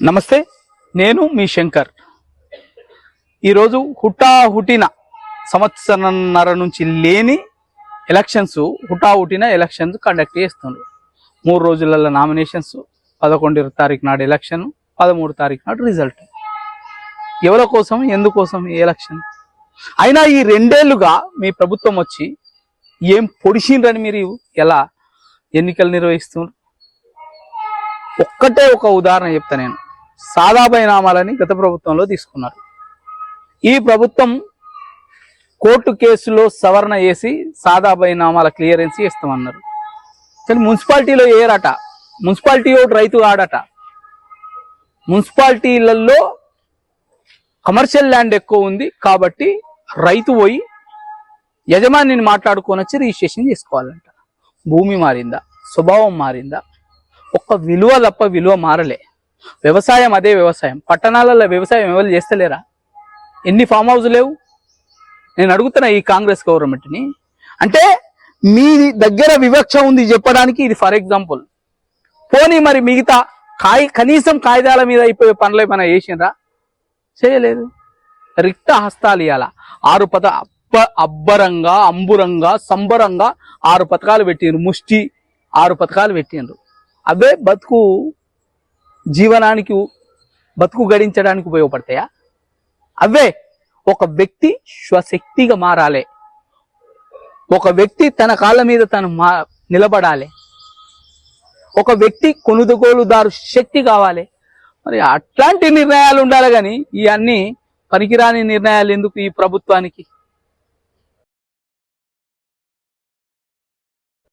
నమస్తే, నేను మీ శంకర్. ఈరోజు హుటాహుటిన సంవత్సరంన్నర నుంచి లేని ఎలక్షన్స్ ఎలక్షన్స్ కండక్ట్ చేస్తున్నారు. 3 రోజులలో నామినేషన్స్, 11 తారీఖు నాడు ఎలక్షన్, 13 తారీఖు నాడు రిజల్ట్. ఎవరి కోసం, ఎందుకోసం ఈ ఎలక్షన్? అయినా ఈ 2 ఏళ్లుగా మీ ప్రభుత్వం వచ్చి ఏం పొడిచిండ్రని మీరు ఎలా ఎన్నికలు నిర్వహిస్తున్నారు? ఒక్కటే ఒక ఉదాహరణ చెప్తా నేను. సాదా బైనామాలని గత ప్రభుత్వంలో తీసుకున్నారు. ఈ ప్రభుత్వం కోర్టు కేసులో సవరణ చేసి సాదా బైనామాల క్లియరెన్స్ ఇస్తామన్నారు. కానీ మున్సిపాలిటీలో ఏరట. మున్సిపాలిటీ ఒకటి రైతు ఆడట. మున్సిపాలిటీలలో కమర్షియల్ ల్యాండ్ ఎక్కువ ఉంది కాబట్టి రైతు పోయి యజమానిని మాట్లాడుకొని వచ్చి రిజిస్ట్రేషన్ చేసుకోవాలంట. భూమి మారిందా? స్వభావం మారిందా? ఒక్క విలువ తప్ప విలువ మారలే. వ్యవసాయం అదే వ్యవసాయం. పట్టణాలలో వ్యవసాయం ఎవరు చేస్తలేరా? ఎన్ని ఫామ్ హౌస్ లేవు? నేను అడుగుతున్నా ఈ కాంగ్రెస్ గవర్నమెంట్ని. అంటే మీ దగ్గర వివక్ష ఉంది చెప్పడానికి ఇది ఫర్ ఎగ్జాంపుల్. పోనీ మరి మిగతా కనీసం కాగితాల మీద అయిపోయే పనులు ఏమైనా చేసిండ్రా? చేయలేదు. రిక్త హస్తాలు ఇవ్వాల. 6 అబ్బరంగా, అంబురంగా, సంబరంగా 6 పథకాలు పెట్టిండ్రు. ముష్టి 6 పథకాలు పెట్టిండ్రు. అవే బతుకు గడించడానికి ఉపయోగపడతాయా? అవే ఒక వ్యక్తి స్వశక్తిగా మారాలి. ఒక వ్యక్తి తన కాళ్ళ మీద తను నిలబడాలి. ఒక వ్యక్తి కొనుగోలుదారు శక్తి కావాలి. మరి అట్లాంటి నిర్ణయాలు ఉండాలి. కానీ ఇవన్నీ పనికిరాని నిర్ణయాలు ఎందుకు ఈ ప్రభుత్వానికి?